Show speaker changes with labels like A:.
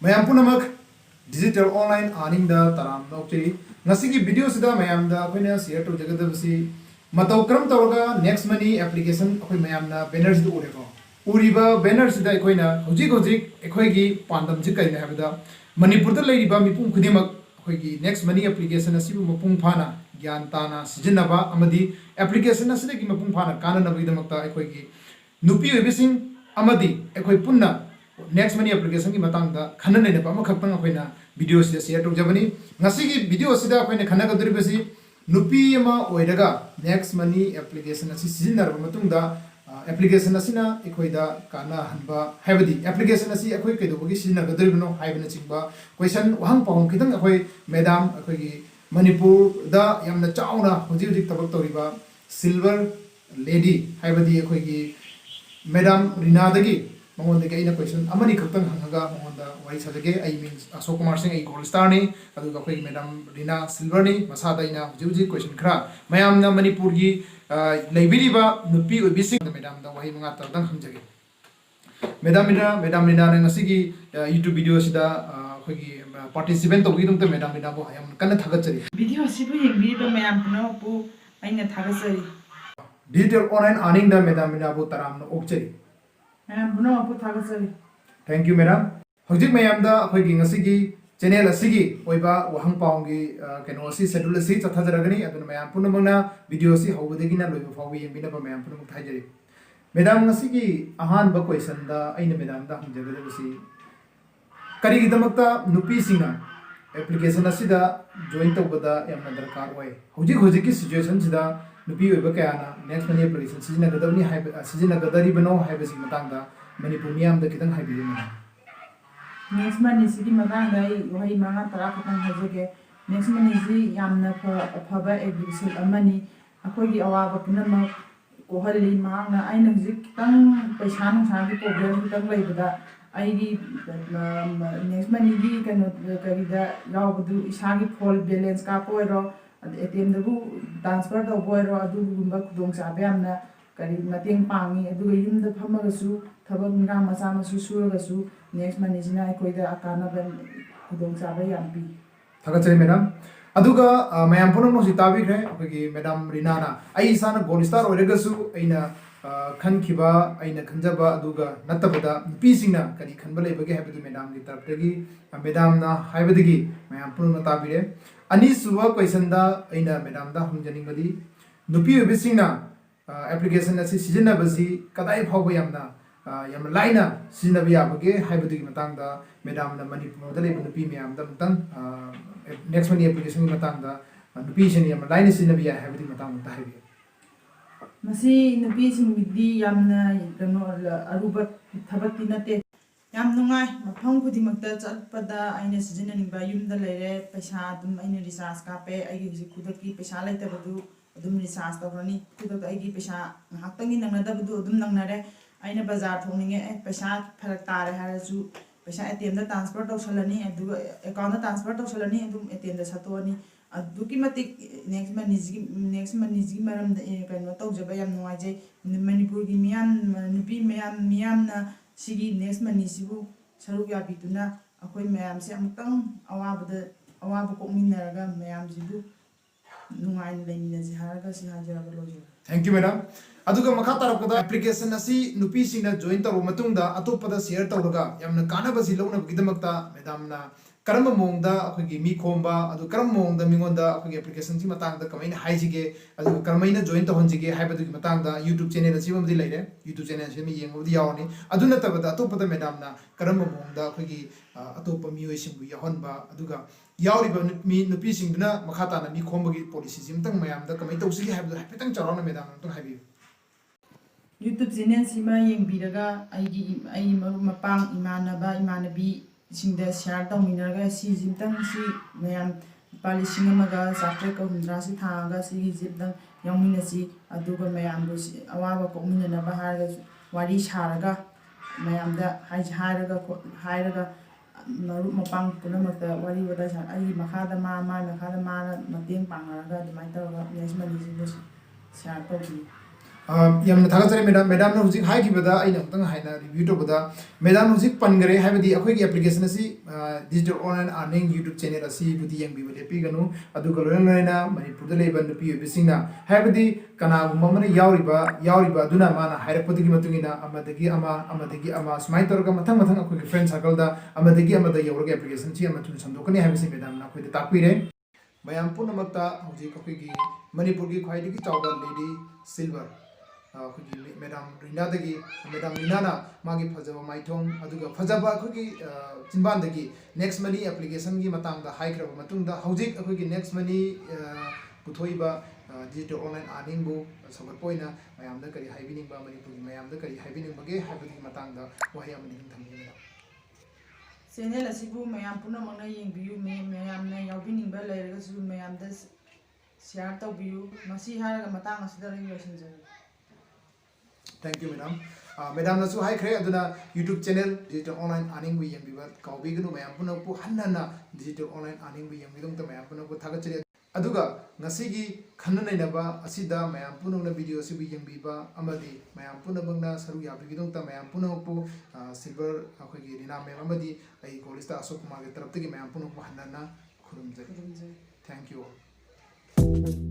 A: Mayam punamak digital online earning da taram nokchiri. Ngasigi video sida mayam da akoina share to jagadabasi matau kram tawga next money application akoi mayam na banners du ureko. Uriba banners sida akoina hojik akoigi pandam ji kaina habida Manipurda lairiba mipum khudimak akoigi next money application asibu mapung phana gyan tana sijinnaba amadi application asida ki mapung phana kana nabidamakta akoigi nupi webising amadi akoi punna next money application ki matang da khana ne pa ma khapang akoina video se share to jabani ngasi ki video sida akoina khana ka duri basi nupi ma oidaga next money application asi sijinnar matung da application asina ekoida kana hanba habadi application asi akoi kedo gi sijinnar ka duri bano haibana chingba question wahang pahong kitang akoi madam akoi gi Manipur da yamna chauna hoji hoji tabak toriba silver lady haibadi akoi gi madam Reena dagi Mangon the Gaina question, Amani Kapang Hanga, Monda, Waisage, I mean Ashokumar Singh, a gold starni, Aduka, Madam Reena Silverni, Masada ina, Juji question cra. Mayam na Manipurgi, Labiriba, Nupi, Bising, the Madam, the Wahimata, Danjagi. Madam Reena and Asigi, YouTube videos, the participant of Vidum, the Madam Reena, I am Kanatagari.
B: Video Sibu, Video Mayam, no, I'm a Tagasari.
A: Digital online earning the Madam Reena Taram, Okcheri. Thank you, madam. Hojik mayam da akhoi gi ngasi gi channel asigi oiba wahang paungi keno si schedule si chathajaragani aduna mayam punamana video si hobudegi na loiba fawi yembina ba mayam punam thajari. Madam ngasi gi ahan ba question da aina madam da hamjagada si kari gi damakta nupi singna application asida join tawbada yamna darkar oi. Hojik ki situation sida nupi oiba kayana next money application sijinagadawni sijinagadari bano haibasi matangda Manipur miyam da kitang haibidu mana.
B: Next money sigi matangda wahi manga tara kitang hajage next money si yamna phaba exhibition amani akhoi awaba punama kohali manga aina hujik kitang paisa nungsa gi problem kitang laibada aigi next money gi kano karida yawbudu isagi phone balance ka poiro ATM dagu transfer to boiro adu gumba khudong sabe amna kari mateng pangi adu yum da phamasu thabak ngam macha masu suragasu next money jina koida akana ban khudong sabe yampi
A: thagachari madam aduga mayam punam no sitabi kre apagi madam Reena na ai sana gold star oiregasu aina khankiba aina khanjaba aduga natabada nupi singna kari khanba leibage habadu madam gi taraptagi madam na haibadagi mayam punam tabire Ani suwa question da aina madam da humjani badi nupi webisingna application asi sijinnaba si kadai phawba yamna yam Laina sijinnaba yabage haibadigi matang da madam na Manipur da leba nupi mayam da matang next money application gi matang da nupi sini yam Laina sijinnaba ya haibadigi matang da haibi
B: masi nupi sing bidi yamna kano aruba thabati nate yam nungai mafam khudimakta chatpada aina sijinaningba yumda leire paisa dum aina recharge kape aigi hujik khudaki paisa laitabadu adum recharge tawrani khudak aigi paisa ngaktangi nangnadabadu adum nangnare aina bazar thongninge paisa pharak tare harasu paisa ATM da transfer tawsalani adu account da transfer tawsalani adum ATM da satoni aduki matik next money ji maram da kano tawjaba yam nungai jai Manipur gi miyam nupi miyam na Sigi next money sibu saruk ya bituna akoi mayam si amtang awaba kokminaraga mayam sibu nungai leimina si haraga si hajaraga lojo.
A: Thank you madam. Aduga makha tarapkada application asi nupi singna join taru matungda atopada share tawraga yamna kanaba si lawna gidamakta madam na karamba mongda akogi mi khomba adu karam mongda mingonda akogi application si matangda kamaina haijige adu karamaina join tahonjige haibadu gi matangda YouTube channel asi bamdi leire YouTube channel si mi yengodi yawni adu natabada atopada madam na karamba mongda akogi atopa mi oisimbu yahonba aduga yawriba mi nupi singduna makhata na mi khomba gi policy simtang mayamda kamai tawsigi haibadu haipetang charona madam tong haibi
B: YouTube channel sima yengbiraga ai maru mapang imanabi singda share tawminaraga si jimtang si mayam palising amaga subscribe ka hundra si thaga si jibdang yangmina si aduga mayam bu awaba kokmina ba haraga wari sharaga mayam da hairaga maru mapang punamakta wari wada sa ai makhada ma makada ma mateng pangaraga dumai tawga next money si share tawbi
A: yamna thagachare madam na hujik hai kibada aina tang haina review to bada madam hujik pangare haibadi akhoi gi application asi digital online earning youtube channel asi budi yang bi bade pi ganu adu galorena manipurda leiban nupi obisingna haibadi kana gumma mana yauriba aduna mana hairapodi gi matungina amadagi ama smai torga mathang akhoi friend circle da amadagi amada yaurga application chi ama tun sandokani haibisi madam na akhoi da takpire mayam punamakta hujik akhoi gi manipur gi khwai digi chawba lady silver madam Reena दगी madam Reena ना मागी फजबा माइथों अदुगा फजबा अखोगी चिंबान next money application की मतंग दा हाई करब मतुंग दा हौजिक अखोगी नेक्स्ट मनी पुथोइबा डिजिटल ऑनलाइन अर्निंग बु सबर पोइना मयाम दा करी हाइबिनिंग बा मणिपुर की मयाम दा करी हाइबिनिंग बगे हाइबिनिंग मतंग दा वहाय अमनि थम्बिना
B: चैनल असिबु मयाम पुना मंगना येंबियु मयाम ना याबिनिंग बा लेरगसु मयाम दा शेयर तौबियु मसी हारगा मतंग असिदा रेगुलेशन जर
A: Thank you, madam. Madam nasu hai kre aduna YouTube channel digital online earning bu yang bibat kaubi gnu mayam puno pu hanna digital online earning bu yang bidong ta mayam puno pu thaga chiri aduga ngasi gi khanna nei na ba asida mayam puno na video si bu yang biba amadi mayam puno bangna saru ya bidong ta mayam puno pu silver akhoi gi rina me amadi ai college ta Ashokumar ge taraf ta gi mayam puno pu hanna na khurumjai. Thank you all.